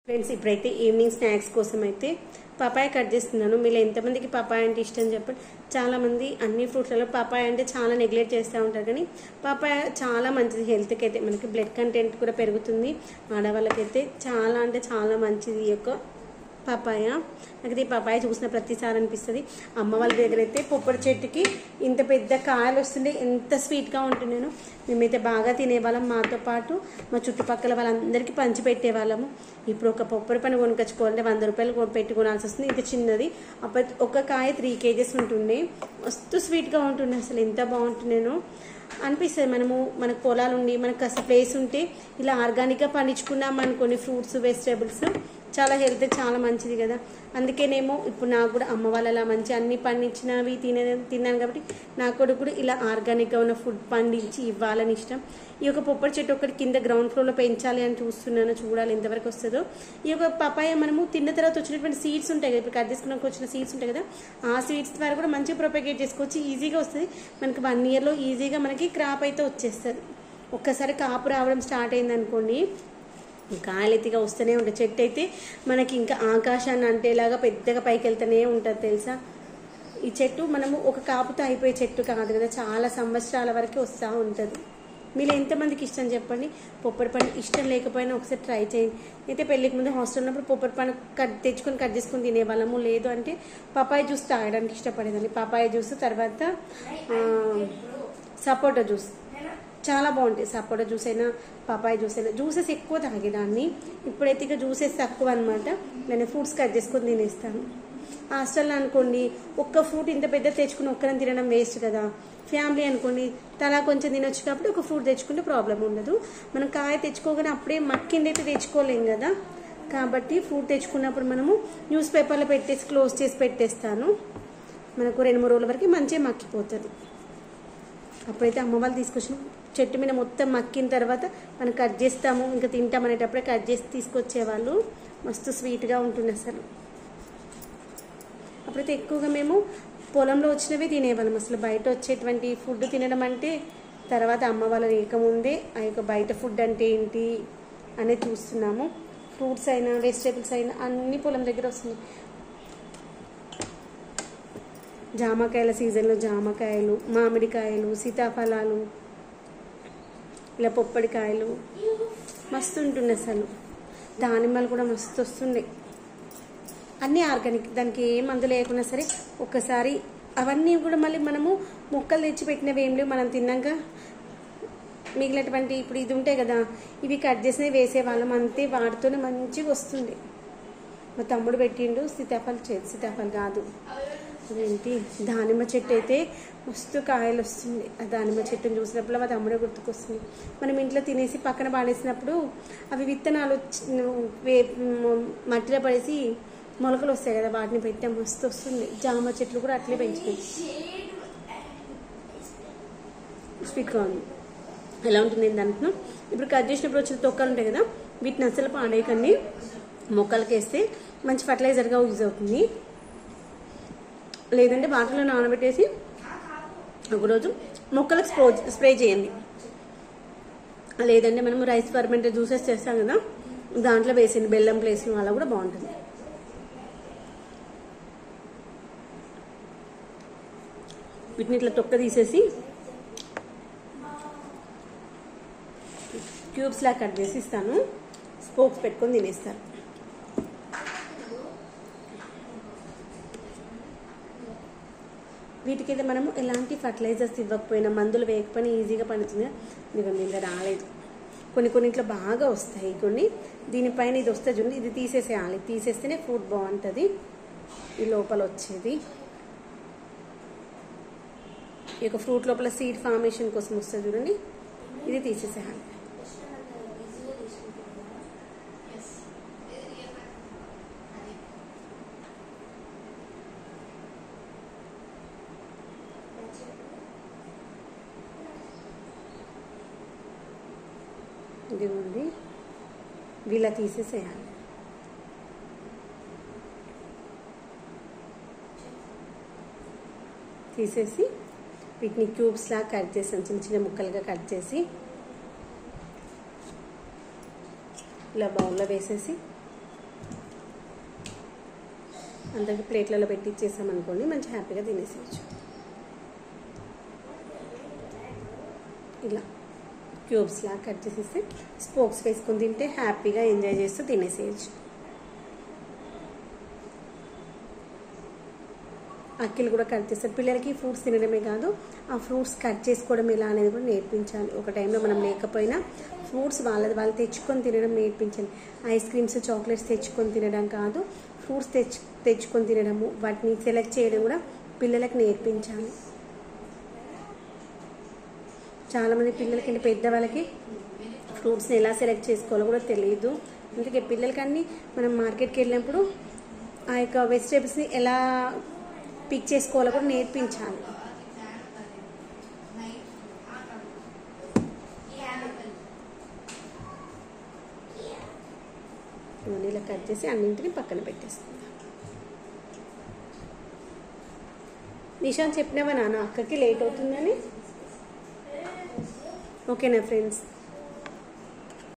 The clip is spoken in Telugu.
ఫ్రెండ్స్ ఇప్పుడైతే ఈవినింగ్ స్నాక్స్ కోసం అయితే పపాయ కట్ చేస్తున్నాను. మీరు ఎంతమందికి పపాయ అంటే ఇష్టం చెప్పండి. చాలామంది అన్ని ఫ్రూట్స్లలో పపాయ అంటే చాలా నెగ్లెక్ట్ చేస్తూ ఉంటారు, కానీ పపాయ చాలా మంచిది హెల్త్కి అయితే. మనకి బ్లడ్ కంటెంట్ కూడా పెరుగుతుంది. ఆడవాళ్ళకైతే చాలా అంటే చాలా మంచిది ఈ యొక్క పపాయ. నాకు ఈ పపాయ చూసిన ప్రతిసారి అనిపిస్తుంది. అమ్మ వాళ్ళ దగ్గర అయితే పొప్పడి చెట్టుకి ఇంత పెద్ద కాయలు వస్తుండే ఎంత స్వీట్గా ఉంటుండేనో. మేమైతే బాగా తినేవాళ్ళం. మాతో పాటు మా చుట్టుపక్కల వాళ్ళందరికీ పంచి పెట్టేవాళ్ళము. ఇప్పుడు ఒక పొప్పడి పని కొనుకొచ్చుకోవాలంటే 100 రూపాయలు పెట్టి కొనాల్సి వస్తుంది. ఇంత చిన్నది అప్పుడు ఒక కాయ 3 kgs ఉంటుండే. మస్తు స్వీట్గా ఉంటుండే. అసలు ఎంత బాగుంటుండేనో అనిపిస్తుంది. మనకు పొలాలు ఉండి మనకు కాస్త ప్లేస్ ఉంటే ఇలా ఆర్గానిక్గా పండించుకున్నాం అనుకోని ఫ్రూట్స్ వెజిటేబుల్స్ చాలా హెల్త్ చాలా మంచిది కదా. అందుకేనేమో ఇప్పుడు నాకు కూడా అమ్మ వాళ్ళ అలా మంచి అన్ని పండించినవి తిన్నాను కాబట్టి నాకు కూడా ఇలా ఆర్గానిక్గా ఉన్న ఫుడ్ పండించి ఇవ్వాలని ఇష్టం. ఈ యొక్క పొప్పడి చెట్టు ఒకటి కింద గ్రౌండ్ ఫ్లోర్లో పెంచాలి అని చూస్తున్నాను. చూడాలి ఎంతవరకు వస్తుందో. ఈ యొక్క పపాయ మనము తిన్న తర్వాత వచ్చినటువంటి సీడ్స్ ఉంటాయి కదా, ఇప్పుడు కట్ చేసుకున్నాక వచ్చిన సీడ్స్ ఉంటాయి కదా, ఆ సీడ్స్ ద్వారా కూడా మంచిగా ప్రొపగేట్ చేసుకోవచ్చు. ఈజీగా వస్తుంది మనకి. 1 yearలో ఈజీగా మనకి క్రాప్ అయితే వచ్చేస్తుంది. ఒక్కసారి కాపు రావడం స్టార్ట్ అయింది అనుకోండి, కాయలెత్తిగా వస్తూనే ఉంటుంది. చెట్టు అయితే మనకి ఇంకా ఆకాశాన్ని అంటేలాగా పెద్దగా పైకి వెళ్తూనే ఉంటుంది తెలుసా. ఈ చెట్టు మనము ఒక కాపుతో అయిపోయే చెట్టు కాదు కదా, చాలా సంవత్సరాల వరకు వస్తూ ఉంటుంది. మీరు ఎంతమందికి ఇష్టం చెప్పండి. పొప్పడి పండు ఇష్టం లేకపోయినా ఒకసారి ట్రై చేయండి. అయితే పెళ్ళికి ముందు హాస్టల్ ఉన్నప్పుడు పొప్పడి పండు కట్ చేసుకొని తినేవాళ్ళము. లేదు అంటే పపాయ జ్యూస్ తాగడానికి ఇష్టపడేదాన్ని. పపాయ జ్యూస్, తర్వాత సపోటా జ్యూస్ చాలా బాగుంటాయి. సపోటా జ్యూస్ అయినా పపాయ జ్యూస్ అయినా. జ్యూసెస్ ఎక్కువ తాగేదాన్ని. ఇప్పుడైతే ఇక జ్యూసెస్ తక్కువ అనమాట. నేను ఫ్రూట్స్ కట్ చేసుకొని తినేస్తాను. హాస్టల్లో అనుకోండి ఒక్క ఫ్రూట్ ఇంత పెద్ద తెచ్చుకుని ఒక్కరిని తినడం వేస్ట్ కదా. ఫ్యామిలీ అనుకోండి తలా కొంచెం తినొచ్చు కాబట్టి ఒక ఫ్రూట్ తెచ్చుకుంటే ప్రాబ్లం ఉండదు. మనం కాయ తెచ్చుకోగానే అప్పుడే మక్కిండి అయితే తెచ్చుకోలేం కదా. కాబట్టి ఫ్రూట్ తెచ్చుకున్నప్పుడు మనము న్యూస్ పేపర్లో పెట్టేసి క్లోజ్ చేసి పెట్టేస్తాను. మనకు 2-3 రోజుల వరకు మంచిగా మక్కిపోతుంది. అప్పుడైతే అమ్మ వాళ్ళు తీసుకొచ్చిన చెట్టు మీద మొత్తం మక్కిన తర్వాత మనం కట్ చేస్తాము, ఇంకా తింటాం అనేటప్పుడే కట్ చేసి తీసుకొచ్చేవాళ్ళు. మస్తు స్వీట్గా ఉంటుంది అసలు. అప్పుడైతే ఎక్కువగా మేము పొలంలో వచ్చినవి తినేవాళ్ళం. అసలు బయట వచ్చేటువంటి ఫుడ్ తినడం అంటే తర్వాత అమ్మ వాళ్ళు లేకముందే ఆ యొక్క బయట ఫుడ్ అంటే ఏంటి అనేది చూస్తున్నాము. ఫ్రూట్స్ అయినా వెజిటేబుల్స్ అయినా అన్ని పొలం దగ్గర వస్తున్నాయి. జామకాయల సీజన్లో జామకాయలు, మామిడికాయలు, సీతాఫలాలు, ఇలా పొప్పడికాయలు మస్తు ఉంటుండే అసలు. దానిమ్మలు కూడా మస్తు వస్తుండే. అన్నీ ఆర్గానిక్, దానికి ఏ మందు లేకున్నా సరే. ఒక్కసారి అవన్నీ కూడా మళ్ళీ మనము మొక్కలు తెచ్చి పెట్టినవి ఏం లేవు. మనం తిన్నాక మిగిలినటువంటి ఇప్పుడు ఇది ఉంటాయి కదా, ఇవి కట్ చేసినవి వేసేవాళ్ళం అంతే. వాటితోనే మంచిగా వస్తుంది. మా తమ్ముడు పెట్టిండు సీతాఫలం కాదు అదేంటి దానిమ్మ చెట్టు అయితే మస్తు కాయలు వస్తుంది. ఆ దానిమ్మ చెట్టుని చూసినప్పుడు మా తమ్ముడే గుర్తుకొస్తుంది. మనం ఇంట్లో తినేసి పక్కన పాడేసినప్పుడు అవి విత్తనాలు మట్టిలో పడేసి మొలకలు వస్తాయి కదా, వాటిని పెట్టాం మస్తు వస్తుంది. జామ చెట్లు కూడా అట్లే పెంచుతాయి. స్వీట్గా ఉంది. ఎలా ఉంటుంది ఏంటంటున్నాం. ఇప్పుడు కట్ చేసినప్పుడు వచ్చిన తొక్కలు ఉంటాయి కదా, వీటిని అసలు పాడేయకండి. మొక్కలకి వేస్తే మంచి ఫర్టిలైజర్గా యూజ్ అవుతుంది. లేదంటే వాటర్లో నానబెట్టేసి ఒకరోజు మొక్కలకు స్ప్రే చేయండి. లేదంటే మనము రైస్ ఫర్మెంటెడ్ జ్యూసెస్ చేస్తాం కదా, దాంట్లో వేసేయండి. బెల్లం ప్లేస్లో అలా కూడా బాగుంటుంది. వీటిని ఇట్లా తొక్క తీసేసి క్యూబ్స్ లా కట్ చేసి ఇస్తాను. స్పోక్స్ పెట్టుకొని తినేస్తారు. వీటికైతే మనము ఎలాంటి ఫర్టిలైజర్స్ ఇవ్వకపోయినా, మందులు వేయకపోయినా ఈజీగా పండుతుంది. ఇదిగోండి ఇంకా రాలేదు. కొన్నింట్లో బాగా వస్తాయి. కొన్ని దీనిపైన ఇది వస్తే చూడండి, ఇది తీసేసేయాలి. తీసేస్తేనే ఫ్రూట్ బాగుంటుంది. ఈ లోపల వచ్చేది ఈ యొక్క ఫ్రూట్ లోపల సీడ్ ఫార్మేషన్ కోసం వస్తుంది చూడండి, ఇది తీసేసేయాలి. ఇదిగోండి వీళ్ళ తీసేసేయాలి. తీసేసి వీటిని క్యూబ్స్ లా కట్ చేసాను. చిన్న చిన్న ముక్కలుగా కట్ చేసి ఇలా బౌల్లో వేసేసి అందరికి ప్లేట్లలో పెట్టి ఇచ్చేసామనుకోండి మంచి హ్యాపీగా తినేసేయచ్చు. ఇలా క్యూబ్స్లా కట్ చేసేసి స్పోక్స్ వేసుకొని తింటే హ్యాపీగా ఎంజాయ్ చేస్తూ తినేసేయచ్చు. అక్కిలు కూడా కట్ చేస్తారు. పిల్లలకి ఫ్రూట్స్ తినడమే కాదు, ఆ ఫ్రూట్స్ కట్ చేసుకోవడం ఎలా అనేది కూడా నేర్పించాలి. ఒక టైంలో మనం లేకపోయినా ఫ్రూట్స్ వాళ్ళు తెచ్చుకొని తినడం నేర్పించాలి. ఐస్ క్రీమ్స్, చాక్లెట్స్ తెచ్చుకొని తినడం కాదు, ఫ్రూట్స్ తెచ్చుకొని తినడము, వాటిని సెలెక్ట్ చేయడం కూడా పిల్లలకు నేర్పించాలి. చాలామంది పిల్లలకి అంటే పెద్దవాళ్ళకి ఫ్రూట్స్ని ఎలా సెలెక్ట్ చేసుకోవాలో కూడా తెలియదు. అందుకే పిల్లలకన్నీ మనం మార్కెట్కి వెళ్ళినప్పుడు ఆ యొక్క వెజిటేబుల్స్ని ఎలా పిక్ చేసుకోవాలో కూడా నేర్పించాలి. ఇవన్నీ ఇలా కట్ చేసి అన్నింటినీ పక్కన పెట్టేసుకుందాం. నిషాన్ చెప్పినావా నాన్న అక్కకి లేట్ అవుతుందని? ఓకేనా ఫ్రెండ్స్?